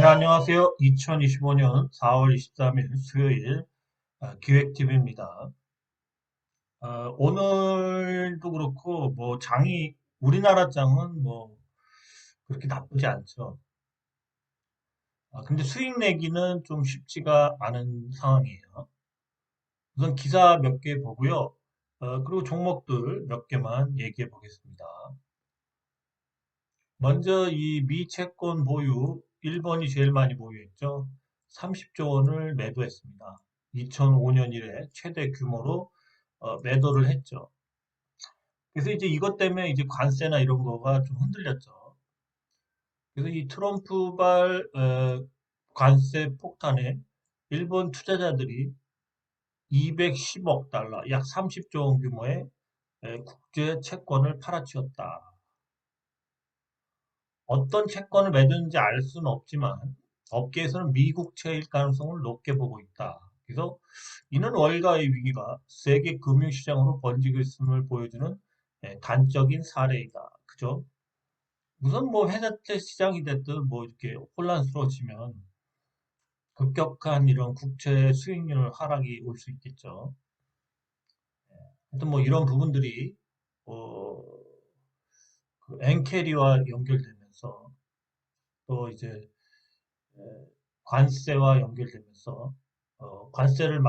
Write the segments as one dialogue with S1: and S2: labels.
S1: 네, 안녕하세요. 2025년 4월 23일 수요일 기획팀입니다. 오늘도 그렇고 우리나라 장은 뭐 그렇게 나쁘지 않죠. 근데 수익 내기는 좀 쉽지가 않은 상황이에요. 우선 기사 몇 개 보고요. 그리고 종목들 몇 개만 얘기해 보겠습니다. 먼저 이 미 채권 보유, 일본이 제일 많이 보유했죠. 30조 원을 매도했습니다. 2005년 이래 최대 규모로 매도를 했죠. 그래서 이제 이것 때문에 이제 관세나 이런 거가 좀 흔들렸죠. 그래서 이 트럼프발 관세 폭탄에 일본 투자자들이 210억 달러, 약 30조 원 규모의 국제 채권을 팔아치웠다. 어떤 채권을 매도했는지 알 수는 없지만 업계에서는 미국채일 가능성을 높게 보고 있다. 그래서 이는 월가의 위기가 세계 금융시장으로 번지고 있음을 보여주는 단적인 사례이다. 그죠? 우선 뭐 회사채 시장이 됐든 뭐 이렇게 혼란스러워지면 급격한 이런 국채 수익률 하락이 올 수 있겠죠. 하여튼 뭐 이런 부분들이 어, 그 엔캐리와 연결되면서 또 이제 관세와 연결되면서 관세를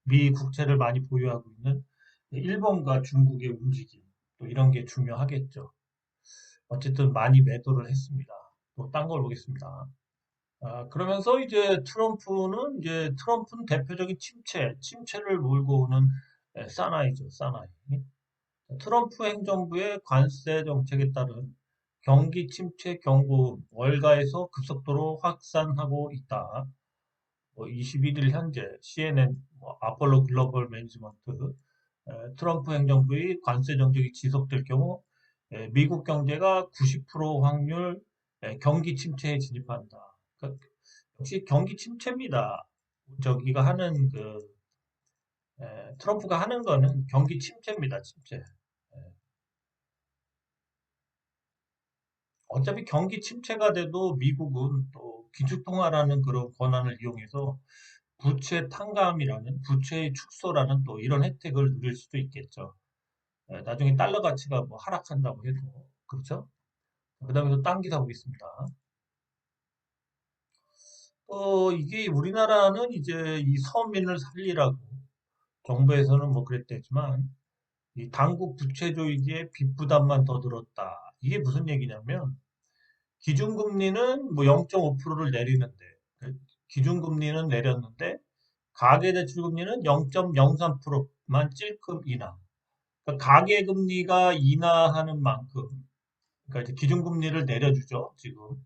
S1: 미 국채를 많이 보유하고 있는 일본과 중국의 움직임 또 이런 게 중요하겠죠. 어쨌든 많이 매도를 했습니다. 또 딴 걸 보겠습니다. 그러면서 트럼프는 대표적인 침체를 몰고 오는 사나이죠, 사나이. 트럼프 행정부의 관세 정책에 따른 경기 침체 경고음 월가에서 급속도로 확산하고 있다. 21일 현재 CNN, 아폴로 글로벌 매니지먼트, 트럼프 행정부의 관세 정책이 지속될 경우 미국 경제가 90% 확률 경기 침체에 진입한다. 그러니까 역시 경기 침체입니다. 저기가 하는 트럼프가 하는 거는 경기 침체입니다. 침체. 어차피 경기 침체가 돼도 미국은 또 기축통화라는 그런 권한을 이용해서 부채 탕감이라는 부채의 축소라는 또 이런 혜택을 누릴 수도 있겠죠. 나중에 달러 가치가 뭐 하락한다고 해도 그렇죠? 그 다음에 또 딴 기사 보겠습니다. 이게 우리나라는 이제 이 서민을 살리라고 정부에서는 뭐 그랬대지만 이 당국 부채 조이기에 빚 부담만 더 들었다. 이게 무슨 얘기냐면 기준금리는 뭐 0.5%를 내리는데 기준금리는 내렸는데 가계대출금리는 0.03%만 찔끔 인하. 그러니까 가계금리가 인하하는 만큼 그러니까 이제 기준금리를 내려주죠 지금.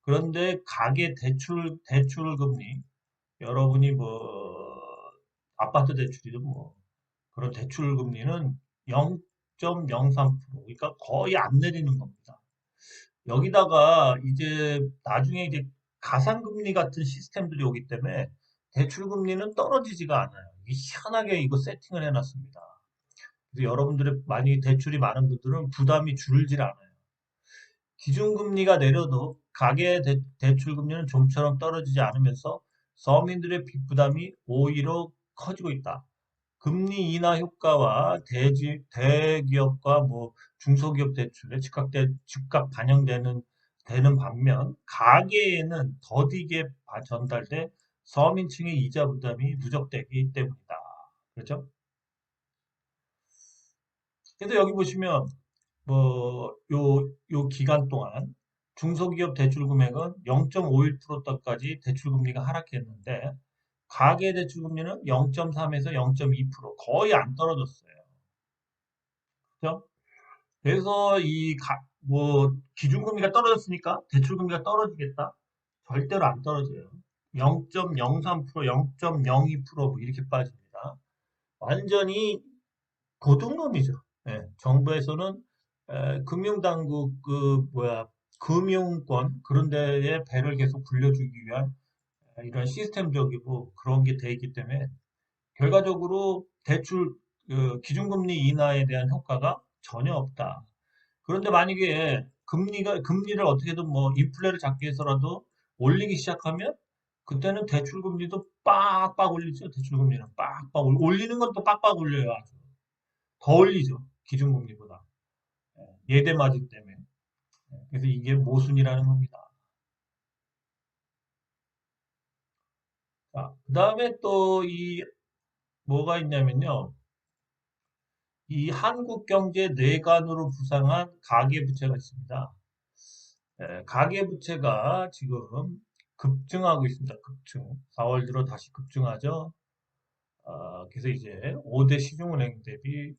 S1: 그런데 대출금리 여러분이 뭐 아파트 대출이든 뭐 그런 대출금리는 0.03% 그러니까 거의 안 내리는 겁니다. 여기다가 이제 나중에 이제 가상금리 같은 시스템들이 오기 때문에 대출금리는 떨어지지가 않아요. 이게 희한하게 이거 세팅을 해놨습니다. 그래서 여러분들의 많이 대출이 많은 분들은 부담이 줄질 않아요. 기준금리가 내려도 대출금리는 좀처럼 떨어지지 않으면서 서민들의 빚 부담이 오히려 커지고 있다. 금리 인하 효과와 대기업과 뭐 중소기업 대출에 즉각 되는 반면 가계에는 더디게 전달돼 서민층의 이자 부담이 누적되기 때문이다. 그렇죠? 그래서 여기 보시면 요 기간 동안 중소기업 대출 금액은 0.51%까지 대출 금리가 하락했는데 가계 대출 금리는 0.3에서 0.2% 거의 안 떨어졌어요. 그죠? 그래서 기준금리가 떨어졌으니까 대출금리가 떨어지겠다? 절대로 안 떨어져요. 0.03%, 0.02% 이렇게 빠집니다. 완전히 도둑놈이죠. 예, 정부에서는 금융당국 금융권 그런 데에 배를 계속 굴려주기 위한 이런 시스템적이고 그런 게 돼 있기 때문에 결과적으로 기준금리 인하에 대한 효과가 전혀 없다. 그런데 만약에 금리를 어떻게든 뭐 인플레를 잡기 위해서라도 올리기 시작하면 그때는 대출금리도 빡빡 올리죠. 대출금리는 빡빡 올리는 건 또 빡빡 올려요. 아주. 더 올리죠. 기준금리보다. 예대 마진 때문에. 그래서 이게 모순이라는 겁니다. 자, 그 다음에 또 뭐가 있냐면요. 이 한국경제 뇌관으로 부상한 가계부채가 있습니다. 가계부채가 지금 급증하고 있습니다. 급증. 4월 들어 다시 급증하죠. 그래서 이제 5대 시중은행 대비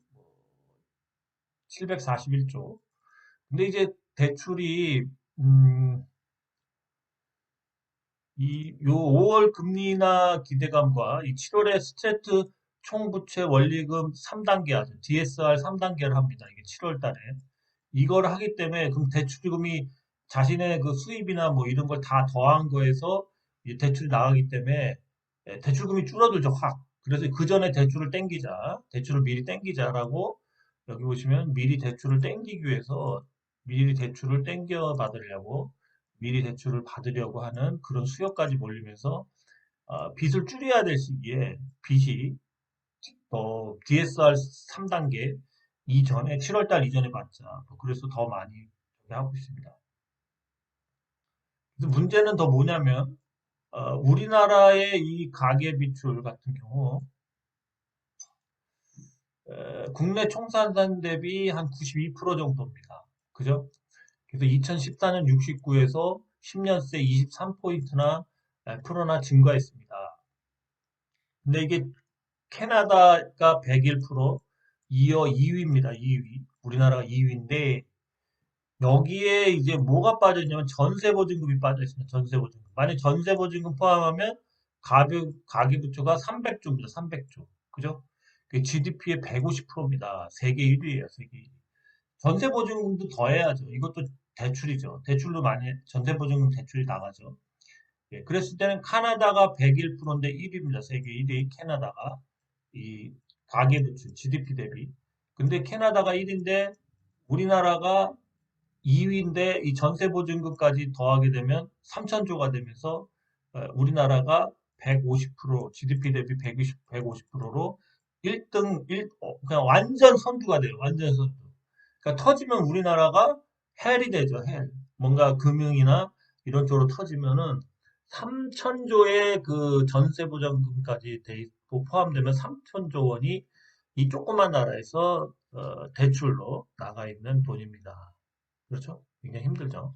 S1: 741조. 근데 이제 대출이 음, 요 5월 금리나 기대감과 이 7월에 스트레이트 총부채 원리금 3단계 하죠. DSR 3단계를 합니다. 이게 7월 달에. 이걸 하기 때문에 그럼 대출금이 자신의 그 수입이나 뭐 이런 걸 다 더한 거에서 이 대출이 나가기 때문에 대출금이 줄어들죠, 확. 그래서 그 전에 대출을 땡기자, 대출을 미리 땡기자라고 여기 보시면 미리 대출을 땡기기 위해서 미리 대출을 땡겨 받으려고 미리 대출을 받으려고 하는 그런 수요까지 몰리면서 빚을 줄여야 될 시기에 빚이 DSR 3단계 이전에 7월달 이전에 받자. 그래서 더 많이 하고 있습니다. 그래서 문제는 더 뭐냐면 우리나라의 이 가계 비출 같은 경우 국내 총산산 대비 한 92% 정도입니다. 그죠? 그래서 2014년 69에서 10년새 23포인트나 프로나 증가했습니다. 근데 이게 캐나다가 101%, 이어 2위입니다. 2위. 우리나라가 2위인데 여기에 이제 뭐가 빠졌냐면 전세보증금이 빠져 있습니다. 전세보증금. 만약 전세보증금 포함하면 가계부채가 300조입니다. 300조. 그죠? GDP의 150%입니다. 세계 1위예요. 세계 1위. 전세보증금도 더해야죠. 이것도 대출이죠. 대출로 많이 전세보증금 대출이 나가죠. 그랬을 때는 카나다가 101%인데 1위입니다. 세계 1위 캐나다가 이 가계부채 GDP 대비. 근데 캐나다가 1위인데 우리나라가 2위인데 이 전세보증금까지 더하게 되면 3천조가 되면서 우리나라가 150% GDP 대비 150%로 1등 그냥 완전 선두가 돼요. 완전 선두. 그러니까 터지면 우리나라가 헬이 되죠. 헬. 뭔가 금융이나 이런 쪽으로 터지면은 3천조의 그 전세보증금까지 돼 있고 포함되면 3천조 원이 이 조그만 나라에서 대출로 나가 있는 돈입니다. 그렇죠? 굉장히 힘들죠.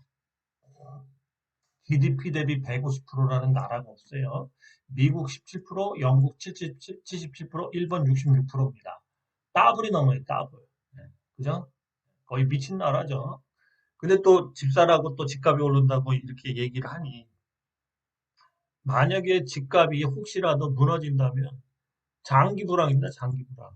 S1: GDP 대비 150%라는 나라가 없어요. 미국 17%, 영국 77%, 일본 66%입니다. 더블이 넘어요, 더블. 네, 그죠? 거의 미친 나라죠. 근데 또 집사라고 또 집값이 오른다고 이렇게 얘기를 하니 만약에 집값이 혹시라도 무너진다면 장기 불황입니다, 장기 불황.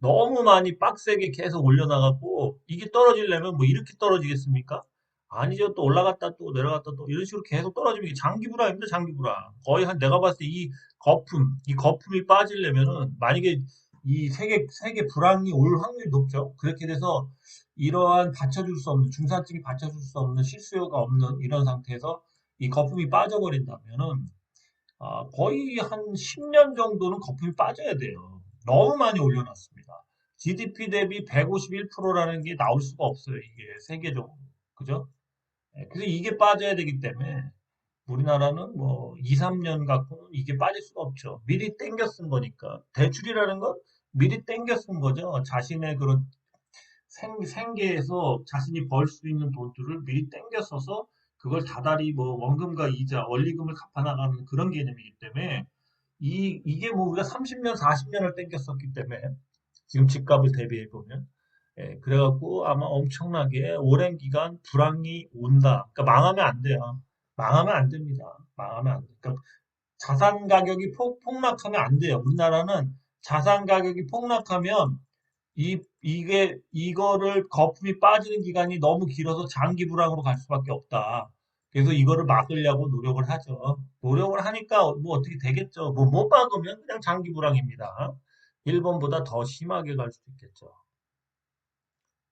S1: 너무 많이 빡세게 계속 올려나가고 이게 떨어지려면 뭐 이렇게 떨어지겠습니까? 아니죠. 또 올라갔다 또 내려갔다 또 이런 식으로 계속 떨어지면 이게 장기 불황입니다. 장기 불황. 거의 한 내가 봤을 때 이 거품이 빠지려면은 만약에 이 세계 불황이 올 확률이 높죠. 그렇게 돼서 이러한 받쳐줄 수 없는 중산층이 받쳐줄 수 없는 실수요가 없는 이런 상태에서 이 거품이 빠져버린다면은 거의 한 10년 정도는 거품이 빠져야 돼요. 너무 많이 올려놨습니다. GDP 대비 151%라는 게 나올 수가 없어요. 이게 세계적으로. 그죠? 그래서 이게 빠져야 되기 때문에 우리나라는 뭐 2, 3년 갖고는 이게 빠질 수가 없죠. 미리 땡겨 쓴 거니까. 대출이라는 건 미리 땡겨 쓴 거죠. 자신의 그런 생계에서 자신이 벌 수 있는 돈들을 미리 땡겨 써서 그걸 다달이 뭐 원금과 이자, 원리금을 갚아나가는 그런 개념이기 때문에 이게 뭐 우리가 30년, 40년을 땡겨 썼기 때문에 지금 집값을 대비해 보면 그래갖고 아마 엄청나게 오랜 기간 불황이 온다. 그러니까 망하면 안 돼요. 망하면 안 됩니다. 망하면 안 돼. 그러니까 자산 가격이 폭락하면 안 돼요. 우리나라는 자산 가격이 폭락하면 이거를 거품이 빠지는 기간이 너무 길어서 장기 불황으로 갈 수밖에 없다. 그래서 이거를 막으려고 노력을 하죠. 노력을 하니까 뭐 어떻게 되겠죠. 뭐 못 막으면 그냥 장기 불황입니다. 일본보다 더 심하게 갈 수도 있겠죠.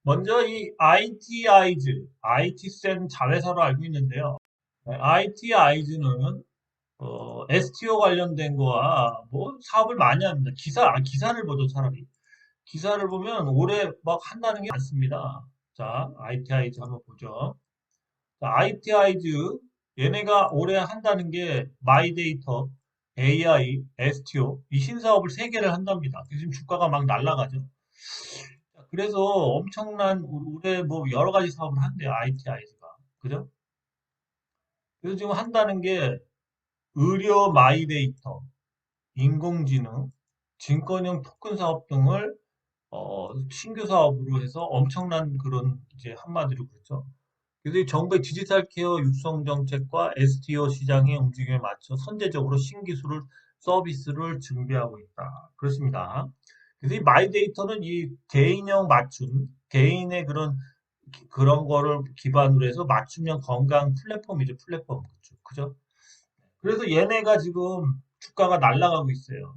S1: 먼저 이 ITI즈, IT센 자회사로 알고 있는데요. IT 아이즈는 STO 관련된 거와 뭐 사업을 많이 합니다. 기사를 보죠, 차라리. 기사를 보면 올해 막 한다는 게 많습니다. 자, IT 아이즈 한번 보죠. 자, IT 아이즈 얘네가 올해 한다는 게 마이데이터, AI, STO 이 신사업을 세 개를 한답니다. 지금 주가가 막 날아가죠. 자, 그래서 엄청난 올해 뭐 여러 가지 사업을 한대요. IT 아이즈가. 그죠? 그래서 지금 한다는 게 의료 마이데이터, 인공지능, 증권형 토큰 사업 등을 신규 사업으로 해서 엄청난 그런 이제 한마디로 그렇죠. 그래서 이 정부의 디지털 케어 육성 정책과 STO 시장의 움직임에 맞춰 선제적으로 신기술을 서비스를 준비하고 있다. 그렇습니다. 그래서 이 마이데이터는 이 개인형 맞춤, 개인의 그런 거를 기반으로 해서 맞춤형 건강 플랫폼이죠. 플랫폼. 그죠? 그죠? 그래서 얘네가 지금 주가가 날아가고 있어요.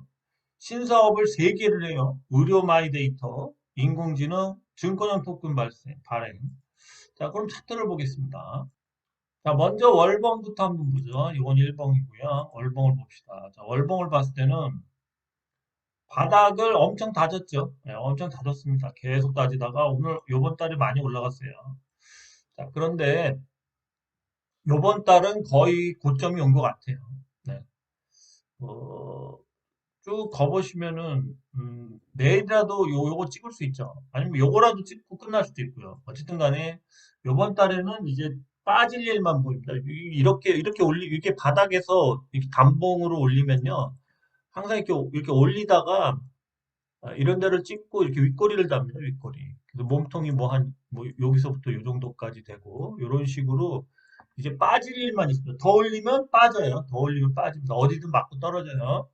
S1: 신사업을 세개를 해요. 의료 마이데이터, 인공지능, 증권형 토큰 발행. 자, 그럼 차트를 보겠습니다. 자, 먼저 월봉부터 한번 보죠. 이건 일봉이고요. 월봉을 봅시다. 자, 월봉을 봤을 때는 바닥을 엄청 다졌죠. 네, 엄청 다졌습니다. 계속 다지다가 오늘 요번 달에 많이 올라갔어요. 자, 그런데 요번 달은 거의 고점이 온 것 같아요. 네. 어, 쭉 거보시면은 내일이라도 요거 찍을 수 있죠. 아니면 요거라도 찍고 끝날 수도 있고요. 어쨌든 간에 요번 달에는 이제 빠질 일만 보입니다. 이렇게 이렇게 바닥에서 이렇게 단봉으로 올리면요. 항상 이렇게 올리다가 이런 데를 찍고 이렇게 윗꼬리를 답니다. 윗꼬리. 그래서 몸통이 뭐 여기서부터 요 정도까지 되고 요런 식으로 이제 빠질 일만 있습니다. 더 올리면 빠져요. 더 올리면 빠집니다. 어디든 맞고 떨어져요.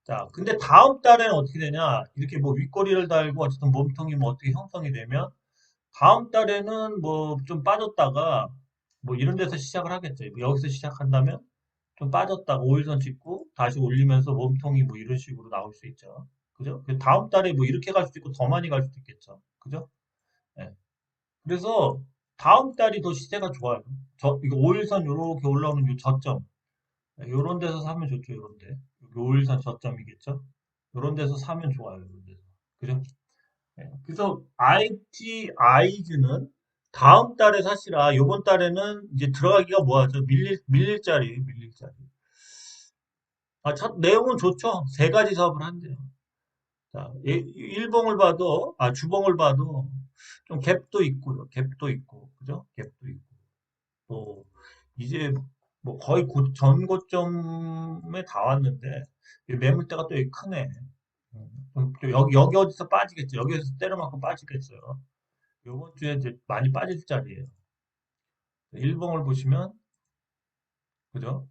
S1: 자, 근데 다음 달에는 어떻게 되냐? 이렇게 뭐 윗꼬리를 달고 어쨌든 몸통이 뭐 어떻게 형성이 되면 다음 달에는 뭐 좀 빠졌다가 뭐 이런 데서 시작을 하겠죠. 뭐 여기서 시작한다면 좀 빠졌다가 5일선 찍고 다시 올리면서 몸통이 뭐 이런 식으로 나올 수 있죠. 그죠? 그 다음 달에 뭐 이렇게 갈 수도 있고 더 많이 갈 수도 있겠죠. 그죠? 예. 그래서 다음 달이 더 시세가 좋아요. 이거 5일선 이렇게 올라오는 이 저점. 요런 데서 사면 좋죠, 요런 데. 여기 5일선 저점이겠죠? 요런 데서 사면 좋아요, 요런 데서. 그죠? 네. 그래서 IT 아이즈는 다음 달에 사시라, 요번 달에는 이제 들어가기가 뭐하죠? 밀릴 자리에요, 밀릴 자리. 내용은 좋죠? 세 가지 사업을 한대요. 자, 일봉을 봐도, 주봉을 봐도 좀 갭도 있고요. 갭도 있고, 그죠? 갭도 있고. 또 이제 뭐 거의 전고점에 다 왔는데 이 매물대가 또 여기 크네. 또 여기 어디서 빠지겠죠. 여기에서 때려맞고 빠지겠어요. 요번 주에 이제 많이 빠질 자리예요. 일봉을 보시면 그죠?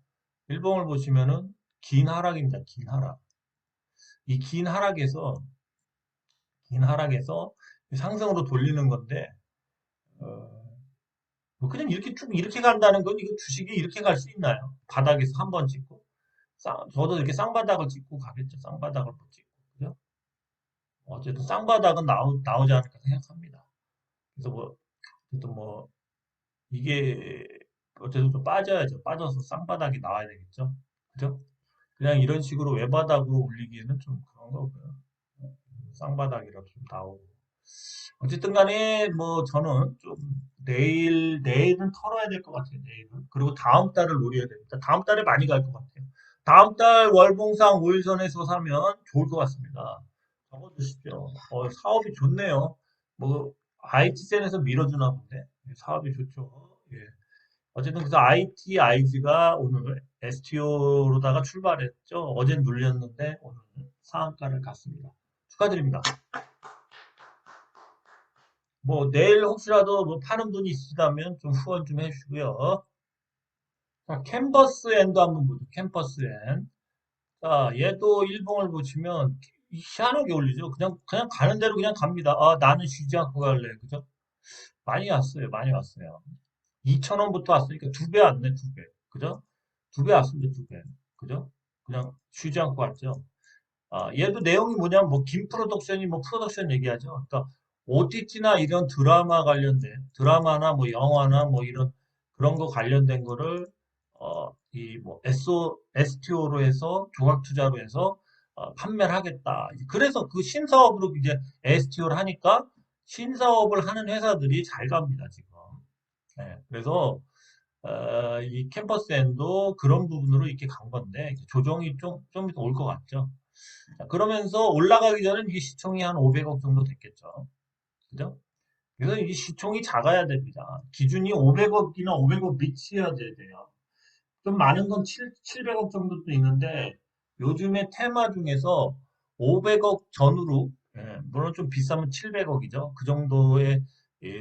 S1: 일봉을 보시면은 긴 하락입니다. 긴 하락. 이 긴 하락에서 상승으로 돌리는 건데 어, 뭐 그냥 이렇게 쭉 이렇게 간다는 건 이거 주식이 이렇게 갈 수 있나요? 바닥에서 한 번 찍고 저도 이렇게 쌍바닥을 찍고 가겠죠. 쌍바닥을 못 찍고. 그죠? 어쨌든 쌍바닥은 나오지 않을까 생각합니다. 그래서 뭐, 어쨌든 뭐, 이게, 어쨌든 좀 빠져야죠. 빠져서 쌍바닥이 나와야 되겠죠. 그죠? 그냥 이런 식으로 외바닥으로 올리기에는 좀 그런 거고요. 쌍바닥이라도 좀 나오고. 어쨌든 간에 뭐 저는 좀 내일은 털어야 될 것 같아요. 내일은. 그리고 다음 달을 노려야 됩니다. 다음 달에 많이 갈 것 같아요. 다음 달 월봉상 5일선에서 사면 좋을 것 같습니다. 적어주십시오. 사업이 좋네요. 뭐 IT센에서 밀어주나 본데 사업이 좋죠. 예. 어쨌든 그래서 IT 아이즈가 오늘 STO로다가 출발했죠. 어젠 눌렸는데 오늘 상한가를 갔습니다. 축하드립니다. 뭐 내일 혹시라도 뭐 파는 분이 있으시다면 좀 후원 좀 해주시고요. 자, 캔버스 앤도 한번 보죠. 캔버스 앤. 자, 얘도 일봉을 보시면 희한하게 올리죠. 그냥 가는 대로 그냥 갑니다. 나는 쉬지 않고 갈래. 그죠? 많이 왔어요. 많이 왔어요. 2,000원부터 왔으니까 두 배 왔네, 두 배. 그죠? 두 배 왔습니다, 두 배. 그죠? 그냥 쉬지 않고 왔죠. 얘도 내용이 뭐냐면 뭐 김 프로덕션이 뭐 프로덕션 얘기하죠. 그러니까 OTT나 이런 드라마 관련된 드라마나 뭐 영화나 뭐 이런 그런 거 관련된 거를 이 뭐 STO로 해서 조각 투자로 해서 판매를 하겠다. 그래서 그 신사업으로 이제 STO를 하니까 신사업을 하는 회사들이 잘 갑니다, 지금. 예, 그래서 이 캠퍼스엔도 그런 부분으로 이렇게 간 건데 조정이 좀 올 것 같죠. 자, 그러면서 올라가기 전에 이게 시총이 한 500억 정도 됐겠죠. 그죠? 그래서 이 시총이 작아야 됩니다. 기준이 500억이나 500억 미치어야 돼요. 좀 많은 건 700억 정도도 있는데 요즘에 테마 중에서 500억 전후로 물론 좀 비싸면 700억이죠. 그 정도의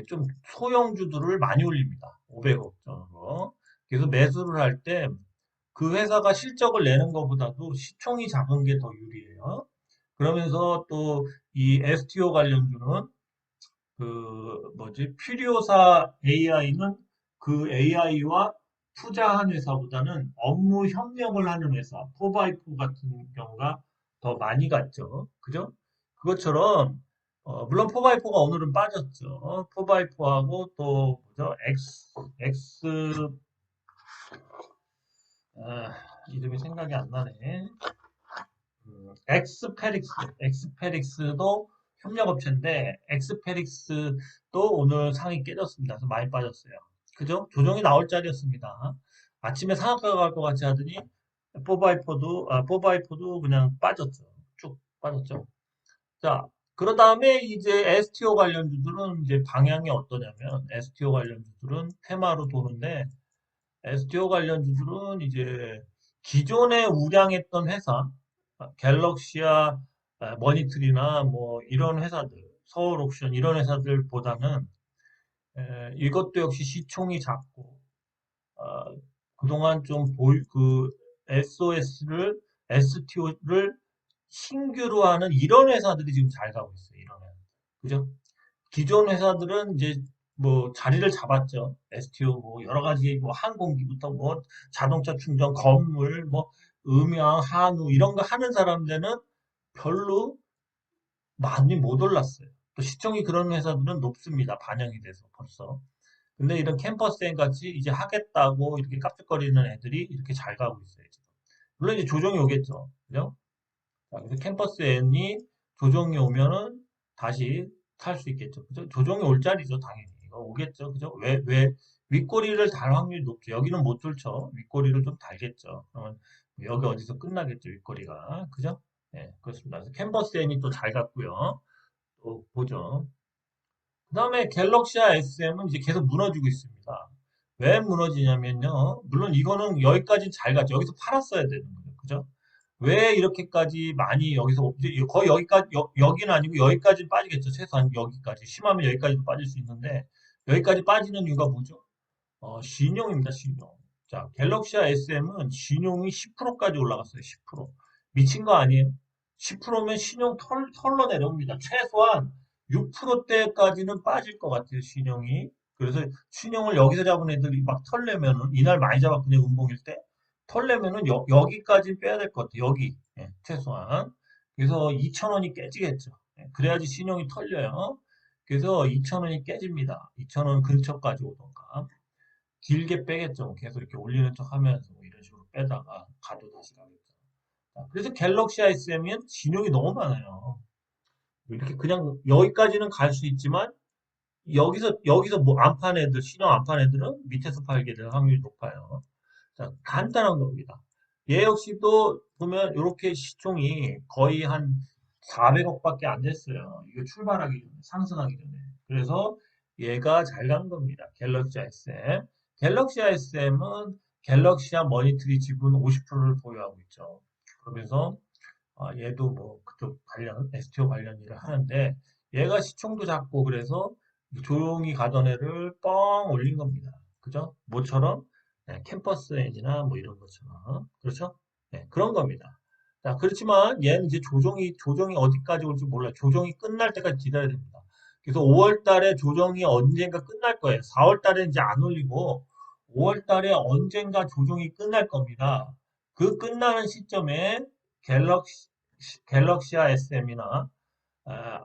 S1: 좀 소형주들을 많이 올립니다. 500억 전후로. 그래서 매수를 할 때 그 회사가 실적을 내는 것보다도 시총이 작은 게 더 유리해요. 그러면서 또 이 STO 관련주는 그 뭐지 필요사 AI는 그 AI와 투자한 회사보다는 업무 협력을 하는 회사, 포바이포 같은 경우가 더 많이 갔죠. 그죠? 그것처럼 물론 포바이포가 오늘은 빠졌죠. 포바이포하고 또 뭐죠? 아, 이름이 생각이 안 나네. 엑스페릭스도 협력업체인데 엑스페릭스도 오늘 상이 깨졌습니다. 그래서 많이 빠졌어요. 그죠? 조정이 나올 자리였습니다. 아침에 상한가 갈 것 같이 하더니 포바이포도 그냥 빠졌죠. 쭉 빠졌죠. 자, 그런 다음에 이제 STO 관련주들은 이제 방향이 어떠냐면 STO 관련주들은 테마로 도는데 STO 관련주들은 이제 기존에 우량했던 회사, 갤럭시아, 머니트리나 뭐 이런 회사들, 서울옥션 이런 회사들보다는 이것도 역시 시총이 작고 그동안 좀 SOS를 STO를 신규로 하는 이런 회사들이 지금 잘 가고 있어요. 이런 회사. 그죠? 기존 회사들은 이제 뭐 자리를 잡았죠. STO 뭐 여러 가지 뭐 항공기부터 뭐 자동차 충전, 건물, 뭐 음향, 한우 이런 거 하는 사람들은 별로 많이 못 올랐어요. 또 시총이 그런 회사들은 높습니다. 반영이 돼서 벌써. 근데 이런 캠퍼스앤 같이 이제 하겠다고 이렇게 깝죽거리는 애들이 이렇게 잘 가고 있어요. 지금. 물론 이제 조정이 오겠죠. 그죠? 자, 그래서 캠퍼스 N이 조정이 오면은 다시 탈 수 있겠죠. 그죠? 조정이 올 자리죠, 당연히. 이거 오겠죠. 그죠? 윗꼬리를 달 확률이 높죠. 여기는 못 뚫죠. 윗꼬리를 좀 달겠죠. 그러면 여기 어디서 끝나겠죠, 윗꼬리가. 그죠? 네, 그렇습니다. 그래서 캠퍼스 N이 또 잘 갔고요. 또 보죠. 그 다음에 갤럭시아 SM은 이제 계속 무너지고 있습니다. 왜 무너지냐면요. 물론 이거는 여기까지 잘 갔죠. 여기서 팔았어야 되는 거죠. 그죠? 왜 이렇게까지 많이 여기서 거의 여기까지 여기는 아니고 여기까지 빠지겠죠. 최소한 여기까지 심하면 여기까지도 빠질 수 있는데 여기까지 빠지는 이유가 뭐죠? 신용입니다. 신용. 자, 갤럭시아 SM은 신용이 10%까지 올라갔어요. 10%. 미친 거 아니에요? 10%면 신용 털러 내려옵니다. 최소한 6%대까지는 빠질 것 같아요. 신용이. 그래서 신용을 여기서 잡은 애들이 막 털려면은 이날 많이 잡았거든요. 운봉일 때. 털려면은 여기까지 빼야 될 것 같아요. 여기. 예, 최소한. 그래서 2,000원이 깨지겠죠. 예, 그래야지 신용이 털려요. 그래서 2,000원이 깨집니다. 2,000원 근처까지 오던가. 길게 빼겠죠. 계속 이렇게 올리는 척 하면서 뭐 이런 식으로 빼다가 가도 다시 가겠죠. 자, 그래서 갤럭시 ISM은 진용이 너무 많아요. 이렇게 그냥 여기까지는 갈 수 있지만 여기서 뭐 안 판 애들, 신용 안 판 애들은 밑에서 팔게 될 확률이 높아요. 자, 간단한 겁니다. 얘 역시도 보면 이렇게 시총이 거의 한 400억밖에 안 됐어요. 이거 출발하기 전에, 상승하기 전에. 그래서 얘가 잘 간 겁니다. 갤럭시 SM. 갤럭시 SM은 갤럭시와 머니터리 지분 50%를 보유하고 있죠. 그러면서 얘도 뭐 그쪽 관련, STO 관련 일을 하는데 얘가 시총도 작고 그래서 조용히 가던 애를 뻥 올린 겁니다. 그죠? 뭐처럼? 네, 캠퍼스 N이나 뭐 이런 것처럼. 그렇죠? 네, 그런 겁니다. 자, 그렇지만 얘는 이제 조정이 어디까지 올지 몰라요. 조정이 끝날 때까지 기다려야 됩니다. 그래서 5월 달에 조정이 언젠가 끝날 거예요. 4월 달에 이제 안 올리고 5월 달에 언젠가 조정이 끝날 겁니다. 그 끝나는 시점에 갤럭시, 갤럭시아 SM이나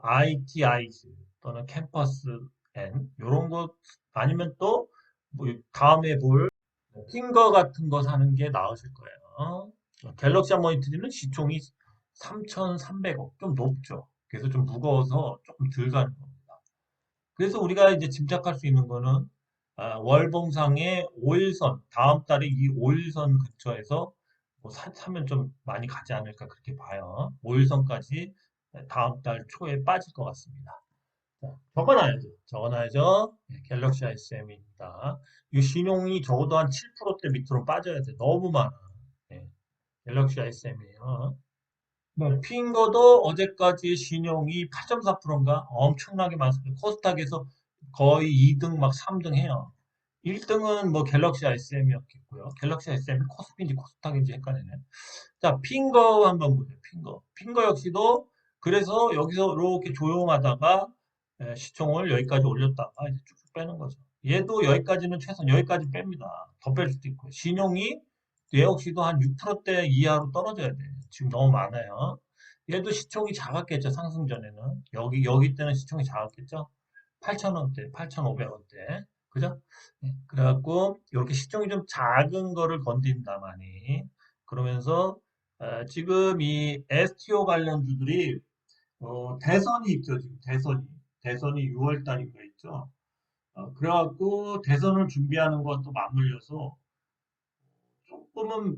S1: ITI즈 또는 캠퍼스 N 이런 것 아니면 또 뭐 다음에 볼 핑거 같은 거 사는 게 나으실 거예요. 갤럭시 모니터는 시총이 3,300억, 좀 높죠. 그래서 좀 무거워서 조금 덜 가는 겁니다. 그래서 우리가 이제 짐작할 수 있는 거는 월봉상의 5일선, 다음 달에 이 5일선 근처에서 뭐 사면 좀 많이 가지 않을까 그렇게 봐요. 5일선까지 다음 달 초에 빠질 것 같습니다. 자, 적어놔야죠. 적어놔야죠. 갤럭시 ICM입니다. 이 신용이 적어도 한 7%대 밑으로 빠져야 돼. 너무 많아. 예, 갤럭시 ICM이에요. 뭐, 핑거도 어제까지 신용이 8.4%인가 엄청나게 많습니다. 코스닥에서 거의 2등 막 3등 해요. 1등은 뭐 갤럭시 ICM이었겠고요. 갤럭시 ICM이 코스피인지 코스닥인지 헷갈리네. 자, 핑거 한번 보세요. 핑거. 핑거 역시도 그래서 여기서 이렇게 조용하다가 시총을 여기까지 올렸다가 이제 쭉쭉 빼는 거죠. 얘도 여기까지는 최선 여기까지 뺍니다. 더 뺄 수도 있고. 신용이 얘 역시도 한 6%대 이하로 떨어져야 돼. 지금 너무 많아요. 얘도 시총이 작았겠죠. 상승 전에는. 여기 때는 시총이 작았겠죠. 8,000원대, 8,500원대. 그죠? 그래갖고 이렇게 시총이 좀 작은 거를 건든다 많이. 그러면서 지금 이 STO 관련주들이 대선이 있죠. 지금 대선이 6월 달인가 있죠. 그래갖고 대선을 준비하는 것도 맞물려서 조금은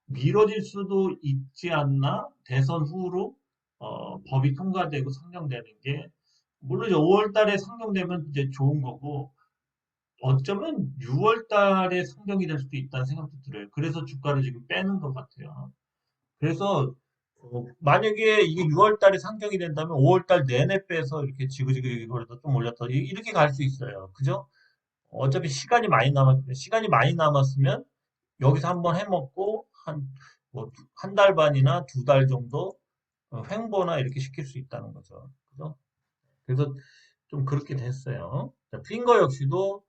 S1: 미뤄질 수도 있지 않나? 대선 후로 법이 통과되고 상정되는 게 물론 5월 달에 상정되면 이제 좋은 거고 어쩌면 6월 달에 상정이 될 수도 있다는 생각도 들어요. 그래서 주가를 지금 빼는 것 같아요. 그래서 만약에 이게 6월 달에 상정이 된다면 5월 달 내내 빼서 이렇게 지그지그 거려다 좀 올렸다 이렇게 갈 수 있어요. 그죠? 어차피 시간이 많이 남았으면 여기서 한번 해먹고 한 달 반이나 2달 정도 횡보나 이렇게 시킬 수 있다는 거죠. 그죠? 그래서 좀 그렇게 됐어요. 자, 핑거 역시도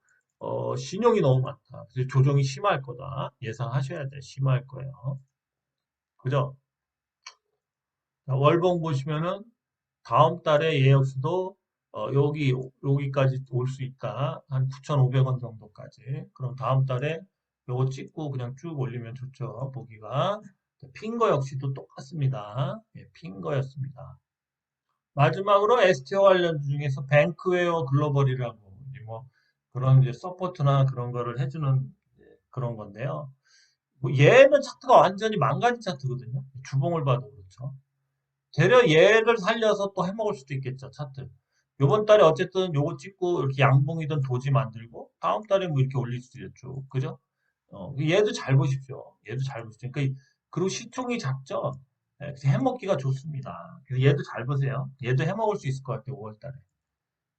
S1: 신용이 너무 많다. 그래서 조정이 심할 거다. 예상하셔야 돼. 심할 거예요. 그죠? 자, 월봉 보시면은 다음 달에 얘 역시도 여기까지 올 수 있다. 한 9,500원 정도까지. 그럼 다음 달에 요거 찍고 그냥 쭉 올리면 좋죠. 보기가. 핑거 역시도 똑같습니다. 예, 핑거였습니다. 마지막으로 STO 관련 중에서 뱅크웨어 글로벌이라고 이제 뭐 그런 이제 서포트나 그런 거를 해주는 그런 건데요. 뭐 얘는 차트가 완전히 망가진 차트거든요. 주봉을 봐도 그렇죠. 되려 얘를 살려서 또 해먹을 수도 있겠죠, 차트. 요번 달에 어쨌든 요거 찍고 이렇게 양봉이든 도지 만들고 다음 달에 뭐 이렇게 올릴 수도 있죠. 그죠? 얘도 잘 보십시오. 얘도 잘 보십시오. 그러니까 그리고 시총이 작죠? 그래서 해먹기가 좋습니다. 그래서 얘도 잘 보세요. 얘도 해먹을 수 있을 것 같아요, 5월 달에.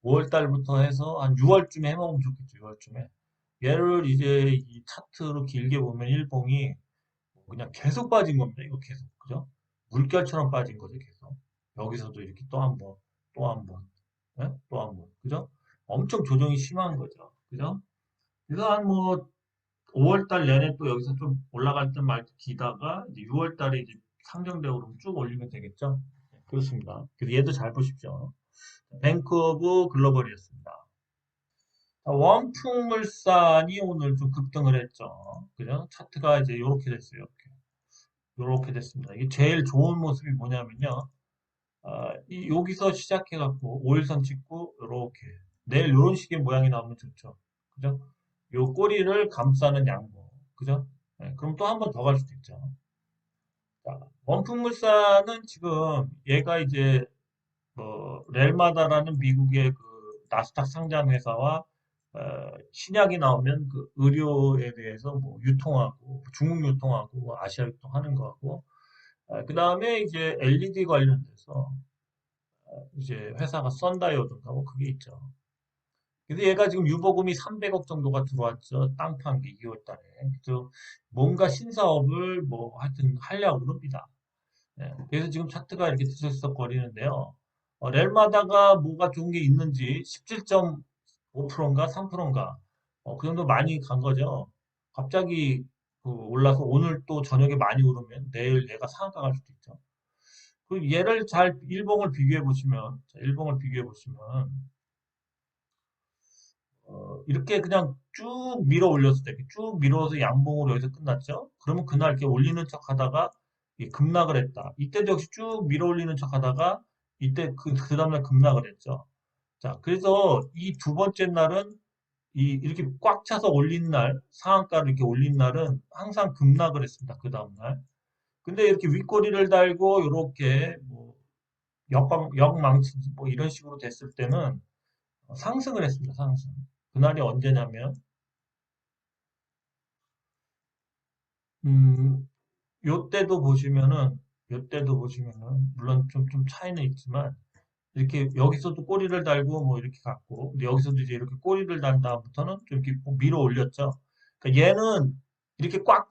S1: 5월 달부터 해서 한 6월쯤에 해먹으면 좋겠죠, 6월쯤에. 얘를 이제 이 차트로 길게 보면 일봉이 그냥 계속 빠진 겁니다. 이거 계속. 그죠? 물결처럼 빠진 거죠, 계속. 여기서도 이렇게 또 한 번, 또 한 번, 예? 또 한 번. 그죠? 엄청 조정이 심한 거죠. 그죠? 그래서 한 뭐 5월 달 내내 또 여기서 좀 올라갈 듯 말 듯 기다가 이제 6월 달에 이제 상정되고 그러면 쭉 올리면 되겠죠? 네, 그렇습니다. 그래서 얘도 잘 보십시오. 뱅크 오브 글로벌이었습니다. 원풍물산이 오늘 좀 급등을 했죠. 그죠? 차트가 이제 이렇게 됐어요. 이렇게 됐습니다. 이게 제일 좋은 모습이 뭐냐면요. 여기서 시작해갖고 5일선 찍고 이렇게 내일 이런 식의 모양이 나오면 좋죠. 그죠? 요 꼬리를 감싸는 양모. 그죠? 네, 그럼 또 한 번 더 갈 수도 있죠. 자, 원품물산은 지금 얘가 이제 렐마다라는 미국의 그 나스닥 상장 회사와 신약이 나오면 그 의료에 대해서 뭐 유통하고 중국 유통하고 아시아 유통하는 거하고 그 다음에 이제 LED 관련돼서 이제 회사가 썬다이오든가 뭐 그게 있죠. 그래서 얘가 지금 유보금이 300억 정도가 들어왔죠. 땅 판 게 2월 달에. 그래서 뭔가 신사업을 뭐 하여튼 하려고 그럽니다. 네, 그래서 지금 차트가 이렇게 들썩거리는데요. 렐마다가 뭐가 좋은 게 있는지 17.5%인가 3%인가 그 정도 많이 간 거죠. 갑자기 그 올라서 오늘 또 저녁에 많이 오르면 내일 얘가 상한가 갈 수도 있죠. 그 얘를 잘 일봉을 비교해 보시면 일봉을 비교해 보시면 이렇게 그냥 쭉 밀어 올렸을 때, 이렇게 쭉 밀어서 양봉으로 여기서 끝났죠? 그러면 그날 이렇게 올리는 척 하다가 급락을 했다. 이때도 역시 쭉 밀어 올리는 척 하다가 이때 그 다음날 급락을 했죠. 자, 그래서 이 두 번째 날은 이렇게 꽉 차서 올린 날, 상한가를 이렇게 올린 날은 항상 급락을 했습니다. 그 다음날. 근데 이렇게 윗꼬리를 달고 이렇게 뭐 역망치지 뭐 이런 식으로 됐을 때는 상승을 했습니다. 상승. 그날이 언제냐면 음, 요때도 보시면은 물론 좀 차이는 있지만 이렇게 여기서도 꼬리를 달고 뭐 이렇게 갔고 근데 여기서도 이제 이렇게 꼬리를 단 다음부터는 좀 이렇게 밀어 올렸죠. 그러니까 얘는 이렇게 꽉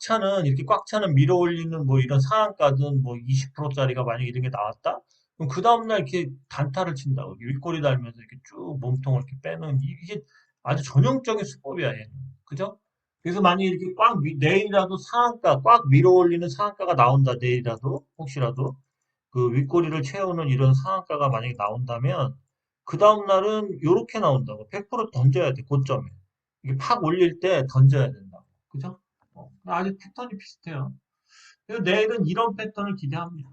S1: 차는 밀어 올리는 뭐 이런 상한가든 뭐 20%짜리가 만약에 이런 게 나왔다? 그럼 그 다음날 이렇게 단타를 친다고. 윗꼬리 달면서 이렇게 쭉 몸통을 이렇게 빼는 이게 아주 전형적인 수법이야, 얘는. 그죠? 그래서 만약에 이렇게 내일이라도 상한가, 꽉 밀어 올리는 상한가가 나온다, 내일이라도, 혹시라도. 그 윗꼬리를 채우는 이런 상한가가 만약에 나온다면 그 다음날은 이렇게 나온다고 100% 던져야 돼 고점에 이게 팍 올릴 때 던져야 된다고 그죠? 아직 패턴이 비슷해요. 그래서 내일은 이런 패턴을 기대합니다.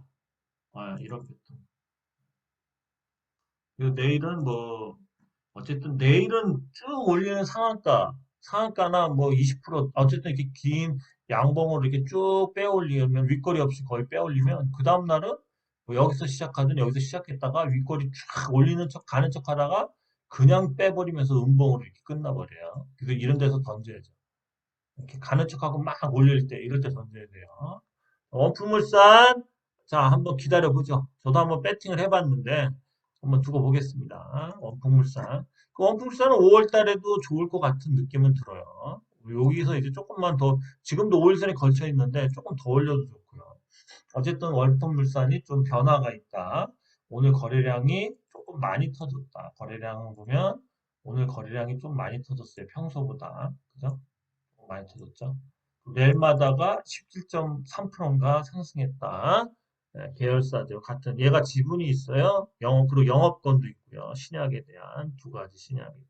S1: 이런 패턴. 그리고 내일은 뭐 어쨌든 내일은 쭉 올리는 상한가나 뭐 20% 어쨌든 이렇게 긴 양봉으로 이렇게 쭉 빼 올리면 윗거리 없이 거의 빼 올리면 그 다음날은 뭐 여기서 시작하든 여기서 시작했다가 윗거리 쫙 올리는 척 가는 척 하다가 그냥 빼버리면서 음봉으로 이렇게 끝나버려요. 그래서 이런 데서 던져야죠. 이렇게 가는 척하고 막 올릴 때 이럴 때 던져야 돼요. 원품물산 자 한번 기다려보죠. 저도 한번 배팅을 해봤는데 한번 두고 보겠습니다. 원품물산 그 원품물산은 5월 달에도 좋을 것 같은 느낌은 들어요. 여기서 이제 조금만 더 지금도 5일선에 걸쳐 있는데 조금 더 올려도 좋고요. 어쨌든 원품물산이 좀 변화가 있다. 오늘 거래량이 조금 많이 터졌다. 거래량 보면 오늘 거래량이 좀 많이 터졌어요. 평소보다. 그죠? 많이 터졌죠. 렐마다가 17.3%인가 상승했다. 네, 계열사들 같은 얘가 지분이 있어요. 그리고 영업권도 있고요. 신약에 대한 두 가지 신약에 대한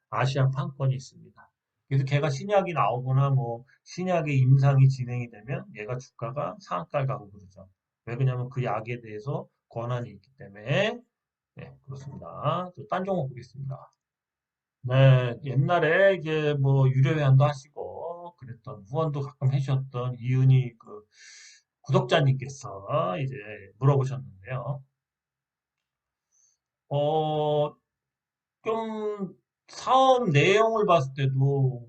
S1: 아시아 판권이 있습니다. 그래서 걔가 신약이 나오거나 뭐 신약의 임상이 진행이 되면 얘가 주가가 상한가를 가고 그러죠. 왜 그러냐면 그 약에 대해서 권한이 있기 때문에 네, 그렇습니다. 딴 종목 보겠습니다. 네, 옛날에 이제 뭐 유료 회원도 하시고 그랬던 후원도 가끔 해주셨던 이은희 그 구독자님께서 이제 물어보셨는데요. 어, 좀 사업 내용을 봤을 때도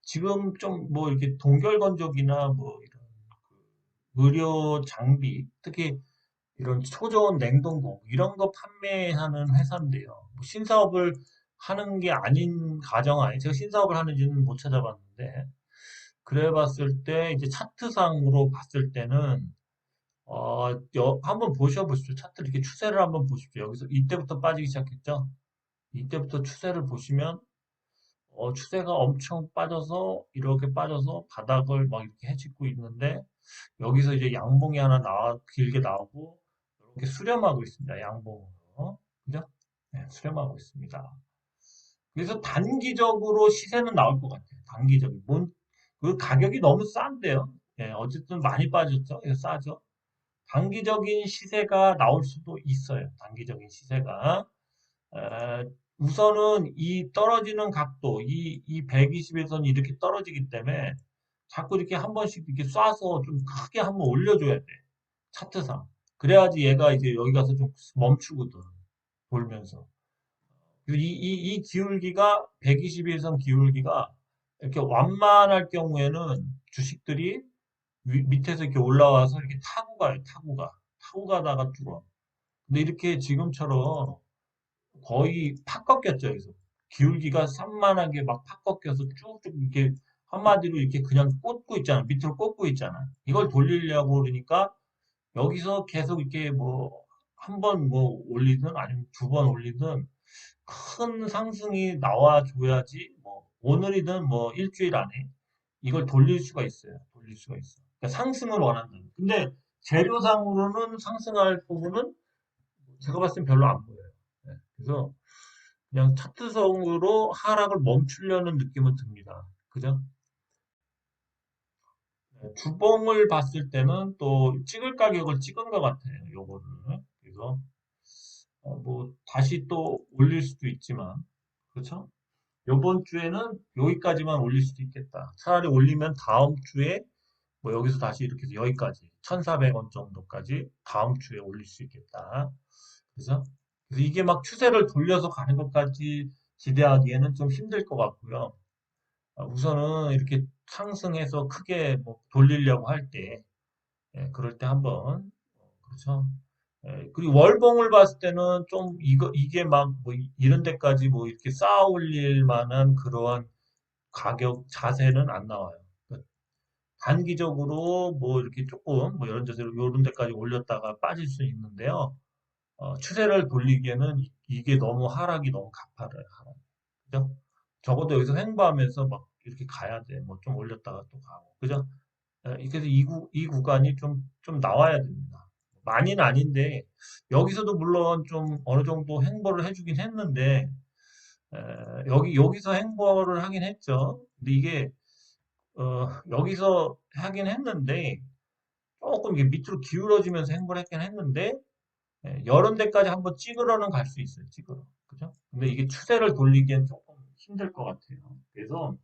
S1: 지금 좀 뭐 이렇게 동결건조기나 뭐 이런 그 의료 장비, 특히 이런 초저온 냉동고 이런 거 판매하는 회사인데요. 뭐 신사업을 하는 게 아닌 가정하에 제가 신사업을 하는지는 못 찾아봤는데 그래 봤을 때 이제 차트상으로 봤을 때는 한번 보십시오. 차트 이렇게 추세를 한번 보십시오. 여기서 이때부터 빠지기 시작했죠. 이때부터 추세를 보시면 추세가 엄청 빠져서 이렇게 빠져서 바닥을 막 이렇게 해짓고 있는데 여기서 이제 양봉이 하나 길게 나오고 이렇게 수렴하고 있습니다. 양봉으로. 그죠? 네, 수렴하고 있습니다. 그래서 단기적으로 시세는 나올 것 같아요. 단기적인. 그 가격이 너무 싼데요. 예, 어쨌든 많이 빠졌죠. 이거 싸죠. 단기적인 시세가 나올 수도 있어요. 단기적인 시세가. 우선은 이 떨어지는 각도, 이 120에서는 이렇게 떨어지기 때문에 자꾸 이렇게 한 번씩 이렇게 쏴서 좀 크게 한번 올려줘야 돼. 차트상. 그래야지 얘가 이제 여기 가서 좀 멈추거든. 돌면서. 그래서 이 기울기가 121선 기울기가 이렇게 완만할 경우에는 주식들이 밑에서 이렇게 올라와서 이렇게 타고 가요. 타고 가다가 뚫어. 근데 이렇게 지금처럼 거의 팍 꺾였죠. 여기서 기울기가 산만하게 막 팍 꺾여서 쭉쭉 이렇게 한마디로 이렇게 그냥 꽂고 있잖아. 밑으로 꽂고 있잖아. 이걸 돌리려고 그러니까 여기서 계속 이렇게 뭐 한 번 뭐 올리든 아니면 두 번 올리든 큰 상승이 나와줘야지 뭐 오늘이든 뭐 일주일 안에 이걸 돌릴 수가 있어요. 돌릴 수가 있어. 그러니까 상승을 원한다. 근데 재료상으로는 상승할 부분은 제가 봤을 땐 별로 안 보여요. 네. 그래서 그냥 차트성으로 하락을 멈추려는 느낌은 듭니다. 그죠? 네, 주봉을 봤을 때는 또 찍을 가격을 찍은 것 같아요. 요거를. 그래서 뭐 다시 또 올릴 수도 있지만 그렇죠? 요번 주에는 여기까지만 올릴 수도 있겠다. 차라리 올리면 다음 주에 뭐 여기서 다시 이렇게 해서 여기까지 1,400원 정도까지 다음 주에 올릴 수 있겠다. 그래서 이게 막 추세를 돌려서 가는 것까지 기대하기에는 좀 힘들 것 같고요. 우선은 이렇게 상승해서 크게 뭐 돌리려고 할 때, 그럴 때 한번, 그렇죠. 그리고 월봉을 봤을 때는 좀 이게 막 뭐 이런 데까지 뭐 이렇게 쌓아 올릴 만한 그러한 가격 자세는 안 나와요. 그러니까 단기적으로 뭐 이렇게 조금 뭐 이런 데서 이런 데까지 올렸다가 빠질 수 있는데요. 추세를 돌리기에는 이게 너무 하락이 너무 가파라요. 하락. 그죠? 적어도 여기서 횡보하면서 막 이렇게 가야 돼. 뭐 좀 올렸다가 또 가고. 그죠? 그래서 이 구간이 좀 나와야 됩니다. 많이는 아닌데, 여기서도 물론 좀 어느 정도 횡보를 해주긴 했는데, 에, 여기서 횡보를 하긴 했죠. 근데 이게, 여기서 하긴 했는데, 조금 이게 밑으로 기울어지면서 횡보를 했긴 했는데, 여러 데까지 한번 찍으러는 갈 수 있어요, 찍으러. 그죠? 근데 이게 추세를 돌리기엔 조금 힘들 것 같아요. 그래서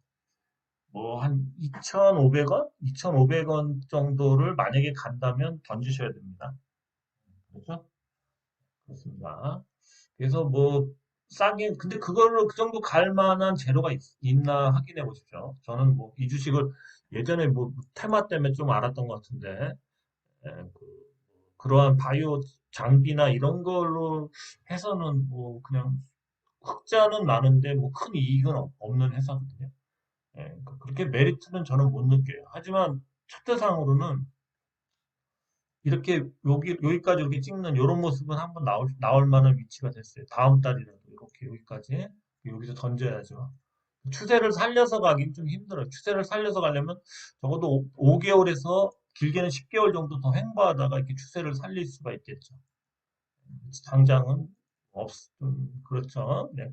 S1: 뭐 한 2,500원? 2,500원 정도를 만약에 간다면 던지셔야 됩니다. 그렇죠? 그렇습니다. 그래서 뭐 싸게 근데 그거를 그 정도 갈 만한 재료가 나 확인해 보십시오. 저는 뭐 이 주식을 예전에 뭐 테마 때문에 좀 알았던 것 같은데 그러한 바이오 장비나 이런 걸로 해서는 뭐 그냥 흑자는 나는데 뭐 큰 이익은 없는 회사거든요. 그렇게 메리트는 저는 못 느껴요. 하지만 차트상으로는 이렇게 여기까지 이렇게 찍는 이런 모습은 한번 나올 만한 위치가 됐어요. 다음 달이라도 이렇게 여기까지 여기서 던져야죠. 추세를 살려서 가긴 좀 힘들어요. 추세를 살려서 가려면 적어도 5개월에서 길게는 10개월 정도 더 횡보하다가 이렇게 추세를 살릴 수가 있겠죠. 당장은 그렇죠. 그냥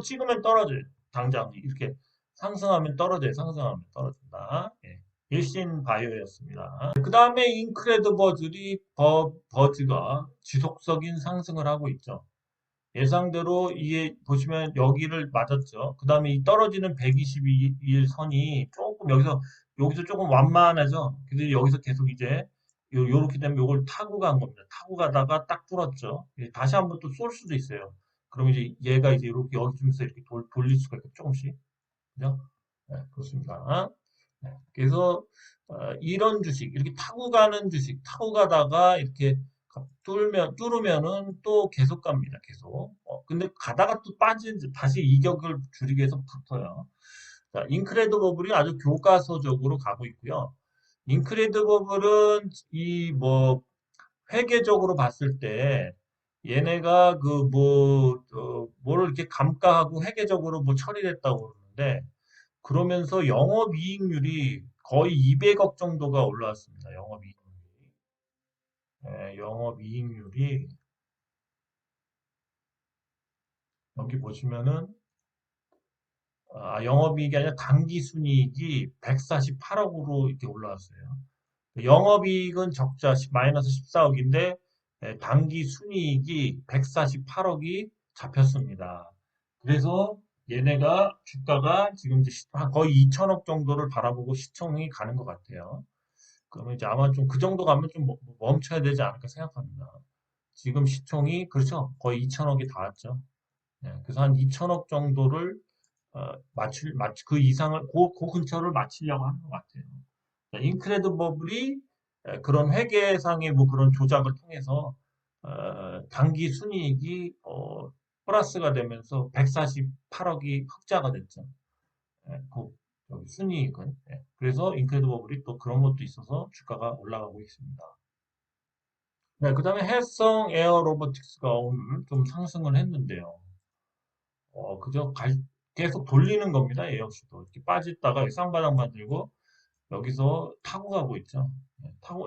S1: 찍으면 떨어져요. 당장 이렇게 상승하면 떨어져요. 상승하면 떨어진다. 예. 일신 바이오였습니다. 그 다음에 버즈가 지속적인 상승을 하고 있죠. 예상대로 이게 보시면 여기를 맞았죠. 그 다음에 이 떨어지는 122일 선이 조금 여기서 조금 완만하죠. 그래서 여기서 계속 이제 요렇게 되면 요걸 타고 간 겁니다. 타고 가다가 딱 뚫었죠. 다시 한번 또 쏠 수도 있어요. 그럼 이제 얘가 이제 이렇게 여기쯤에서 이렇게 돌릴 수가 있고 조금씩. 그죠? 네, 그렇습니다. 네, 그래서 이런 주식, 이렇게 타고 가는 주식, 타고 가다가 이렇게 뚫으면은 또 계속 갑니다. 계속. 근데 가다가 또 다시 이격을 줄이기 위해서 붙어요. 자, 인크레드버블이 아주 교과서적으로 가고 있고요. 인크레드버블은 이 뭐 회계적으로 봤을 때 얘네가 그 뭐를 이렇게 감가하고 회계적으로 뭐 처리됐다고 그러는데 그러면서 영업이익률이 거의 200억 정도가 올라왔습니다. 영업이익률이. 영업이익률이 여기 보시면은 영업이익이 아니라 당기순이익이 148억으로 이렇게 올라왔어요. 영업이익은 적자 마이너스 14억인데 당기순이익이 148억이 잡혔습니다. 그래서 얘네가 주가가 지금 이제 거의 2천억 정도를 바라보고 시총이 가는 것 같아요. 그러면 이제 아마 좀 그 정도 가면 좀 멈춰야 되지 않을까 생각합니다. 지금 시총이 그렇죠. 거의 2천억이 닿았죠. 그래서 한 2천억 정도를 그 이상을 그 근처를 맞추려고 하는 것 같아요. 인크레드버블이 그런 회계상의 뭐 그런 조작을 통해서 당기 순이익이 플러스가 되면서 148억이 흑자가 됐죠. 여기 순이익은. 그래서 인크레드버블이 또 그런 것도 있어서 주가가 올라가고 있습니다. 네, 그 다음에 해성 에어 로보틱스가 오늘 좀 상승을 했는데요. 그저 계속 돌리는 겁니다. 얘 역시도. 이렇게 빠졌다가 쌍바닥 만들고 여기서 타고 가고 있죠.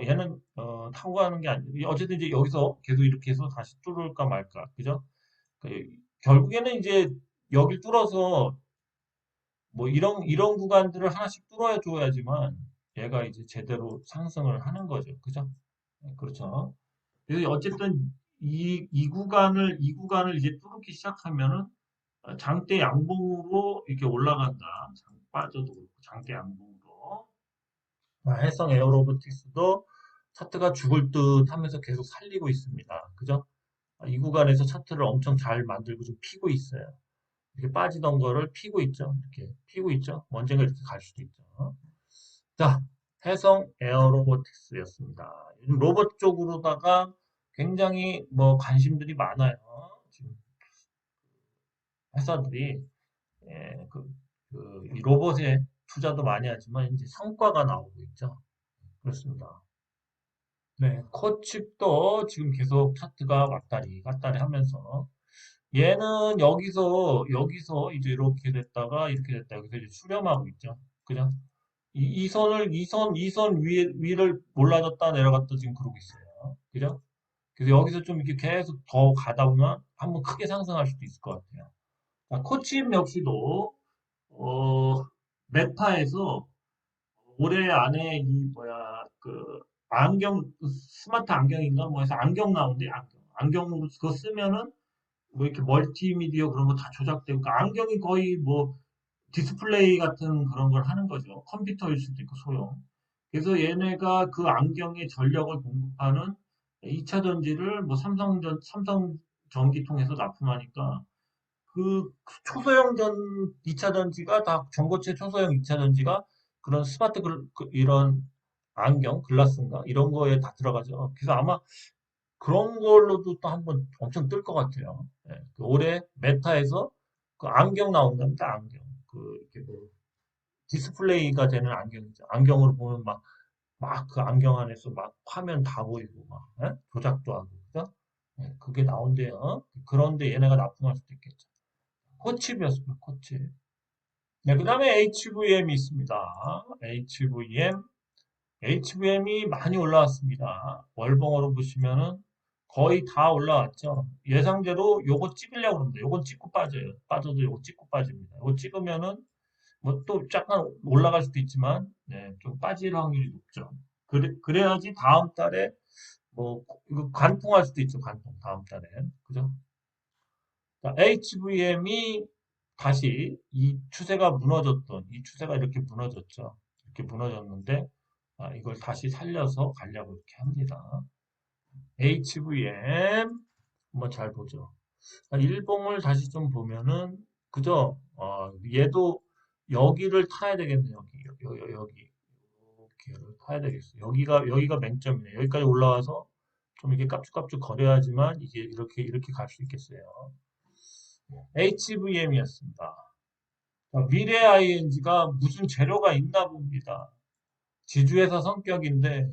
S1: 얘는 타고 가는 게 아니고 어쨌든 이제 여기서 계속 이렇게 해서 다시 뚫을까 말까. 그죠? 그, 결국에는 이제 여길 뚫어서 뭐 이런 구간들을 하나씩 뚫어야 줘야지만 얘가 이제 제대로 상승을 하는 거죠. 그죠? 네, 그렇죠. 그래서 어쨌든 이 구간을 이제 뚫기 시작하면은 장대 양봉으로 이렇게 올라간다. 빠져도 그렇고 장대 양봉으로. 해성 에어로보틱스도 차트가 죽을 듯 하면서 계속 살리고 있습니다. 그죠? 이 구간에서 차트를 엄청 잘 만들고 좀 피고 있어요. 이렇게 빠지던 거를 피고 있죠. 이렇게 피고 있죠. 언젠가 이렇게 갈 수도 있죠. 자, 해성 에어로보틱스였습니다. 요즘 로봇 쪽으로다가 굉장히 뭐 관심들이 많아요. 지금 회사들이 예, 이 로봇에 투자도 많이 하지만 이제 성과가 나오고 있죠. 그렇습니다. 네, 코칩도 지금 계속 차트가 왔다리 갔다리 하면서 얘는 여기서 이제 이렇게 됐다가 이렇게 됐다 여기서 이제 수렴하고 있죠. 그죠? 이 선 위를 올라졌다 내려갔다 지금 그러고 있어요. 그죠? 그래서 여기서 좀 이렇게 계속 더 가다 보면 한번 크게 상승할 수도 있을 것 같아요. 자, 코칩 역시도 어, 메타에서 올해 안에 이 뭐야 그 안경 스마트 안경인가 뭐 해서 안경 나온대 안경으로 그거 쓰면은 뭐 이렇게 멀티미디어 그런 거 다 조작되고 그러니까 안경이 거의 뭐 디스플레이 같은 그런 걸 하는 거죠. 컴퓨터일 수도 있고 소형. 그래서 얘네가 그 안경에 전력을 공급하는 2차 전지를 뭐 삼성 전기 통해서 납품하니까 그 초소형 2차 전지가 다 전고체 초소형 2차 전지가 그런 스마트 이런 안경, 글라스인가 이런 거에 다 들어가죠. 그래서 아마 그런 걸로도 또 한번 엄청 뜰 것 같아요. 예, 그 올해 메타에서 그 안경 나온답니다. 안경. 이렇게 뭐 디스플레이가 되는 안경이죠. 안경으로 보면 막 그 안경 안에서 막 화면 다 보이고 막 예? 조작도 하고 그죠? 예, 그게 나온대요. 그런데 얘네가 납품할 수도 있겠죠. 코칩이었습니다. 코칩. 네, 그 다음에 HVM이 있습니다. HVM이 많이 올라왔습니다. 월봉으로 보시면은 거의 다 올라왔죠. 예상대로 요거 찍으려고 그러는데 요건 찍고 빠져요. 빠져도 요거 찍고 빠집니다. 요거 찍으면은 뭐 또 약간 올라갈 수도 있지만 네, 좀 빠질 확률이 높죠. 그래야지 다음 달에 뭐 이거 관통할 수도 있죠. 관통 다음 달에 그죠? HVM이 다시 이 추세가 이렇게 무너졌죠. 이렇게 무너졌는데 이걸 다시 살려서 가려고 이렇게 합니다. HVM 한번 잘 보죠. 일봉을 다시 좀 보면은 그죠? 얘도 여기를 타야 되겠네요. 여기 여기를 타야 되겠어요. 여기가 맹점이네. 여기까지 올라와서 좀 이렇게 깝죽깝죽 거려야지만 이게 이렇게 갈 수 있겠어요. HVM이었습니다. 미래 ING가 무슨 재료가 있나 봅니다. 지주회사 성격인데,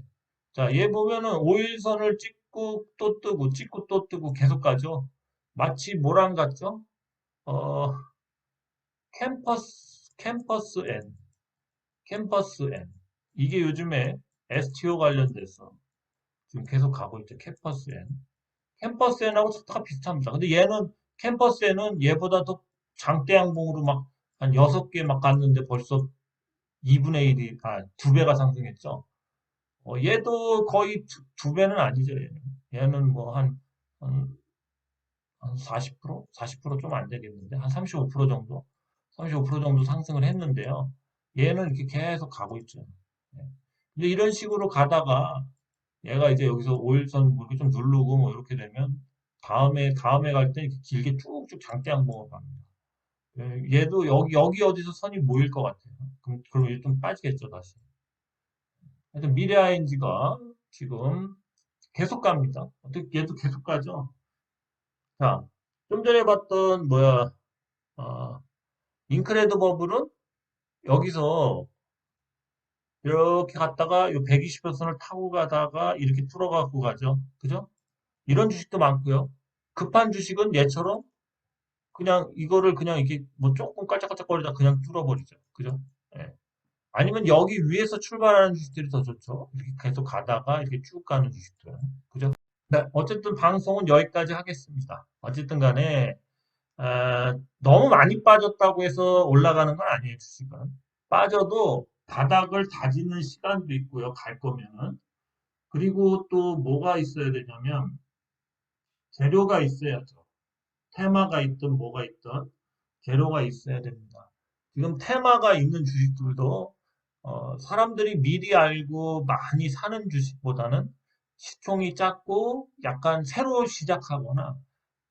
S1: 자, 얘 보면은 5일선을 찍고 또 뜨고, 찍고 또 뜨고 계속 가죠. 마치 뭐랑 같죠? 어, 캠퍼스 N, 캠퍼스 N. 이게 요즘에 STO 관련돼서 지금 계속 가고 있죠. 캠퍼스 N. 캠퍼스 N하고 차트가 비슷합니다. 근데 캠퍼스 N은 얘보다 더 장대 양봉으로 막 한 6개 막 갔는데 벌써 2분의 1이, 2배가 상승했죠. 얘도 거의 두 배는 아니죠, 얘는. 얘는 뭐 한 40%? 40% 좀 안 되겠는데? 한 35% 정도? 35% 정도 상승을 했는데요. 얘는 이렇게 계속 가고 있죠. 예. 근데 이런 식으로 가다가 얘가 이제 여기서 5일선 뭐 이렇게 좀 누르고 뭐 이렇게 되면 다음에 갈 때 이렇게 길게 쭉쭉 장대 양봉으로 갑니다. 예, 얘도 여기 어디서 선이 모일 것 같아요. 그럼 이제 좀 빠지겠죠, 다시. 하여튼 미래아인지가 지금 계속 갑니다. 어떻게 얘도 계속 가죠? 자, 좀 전에 봤던 어, 인크레드 버블은 여기서 이렇게 갔다가 이 120%선을 타고 가다가 이렇게 뚫어갖고 가죠. 그죠? 이런 주식도 많고요. 급한 주식은 얘처럼 그냥 이거를 그냥 이렇게 뭐 조금 깔짝깔짝거리다 그냥 뚫어버리죠. 그죠? 예. 아니면 여기 위에서 출발하는 주식들이 더 좋죠. 이렇게 계속 가다가 이렇게 쭉 가는 주식들. 그죠? 네, 어쨌든 방송은 여기까지 하겠습니다. 어쨌든 간에 너무 많이 빠졌다고 해서 올라가는 건 아니에요, 주식은. 빠져도 바닥을 다지는 시간도 있고요, 갈 거면은. 그리고 또 뭐가 있어야 되냐면, 재료가 있어야죠. 테마가 있든 뭐가 있든 재료가 있어야 됩니다. 지금 테마가 있는 주식들도 사람들이 미리 알고 많이 사는 주식보다는 시총이 작고 약간 새로 시작하거나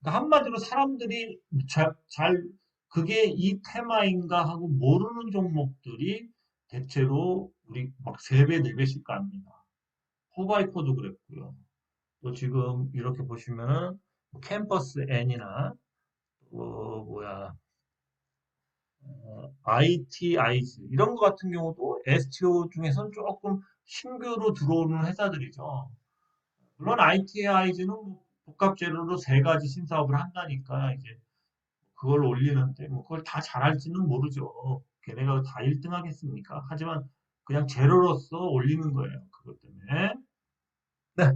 S1: 그러니까 한마디로 사람들이 잘 그게 이 테마인가 하고 모르는 종목들이 대체로 우리 막 3배, 4배씩 갑니다. 호바이코도 그랬고요. 또 지금 이렇게 보시면은 캠퍼스 N이나 뭐야 ITI즈 이런 거 같은 경우도 STO 중에서는 조금 신규로 들어오는 회사들이죠. 물론 ITI즈는 복합 재료로 3가지 신사업을 한다니까 이제 그걸 올리는데 뭐 그걸 다 잘할지는 모르죠. 걔네가 다 1등 하겠습니까? 하지만 그냥 재료로서 올리는 거예요. 그것 때문에. 네,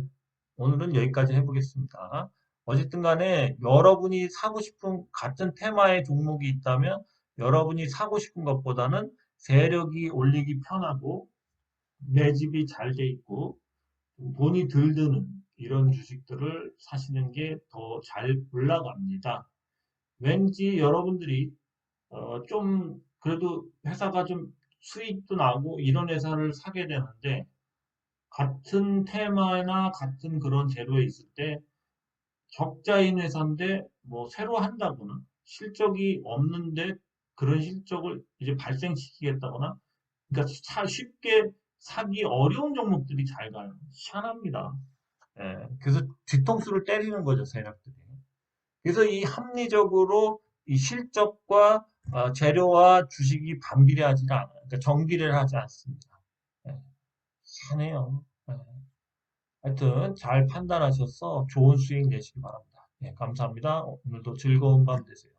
S1: 오늘은 여기까지 해보겠습니다. 어쨌든 간에 여러분이 사고 싶은 같은 테마의 종목이 있다면 여러분이 사고 싶은 것보다는 세력이 올리기 편하고 매집이 잘 돼 있고 돈이 덜 드는 이런 주식들을 사시는 게 더 잘 올라갑니다. 왠지 여러분들이 좀 그래도 회사가 좀 수익도 나고 이런 회사를 사게 되는데 같은 테마나 같은 그런 재료에 있을 때 적자인 회사인데 뭐 새로 한다거나 실적이 없는데 그런 실적을 이제 발생시키겠다거나 그러니까 쉽게 사기 어려운 종목들이 잘 가요. 희한합니다. 예, 그래서 뒤통수를 때리는 거죠, 세력들이. 그래서 이 합리적으로 이 실적과 재료와 주식이 반비례하지 않아요. 그러니까 정비례를 하지 않습니다. 예, 희한해요. 예. 하여튼 잘 판단하셔서 좋은 수익 내시기 바랍니다. 예, 감사합니다. 오늘도 즐거운 밤 되세요.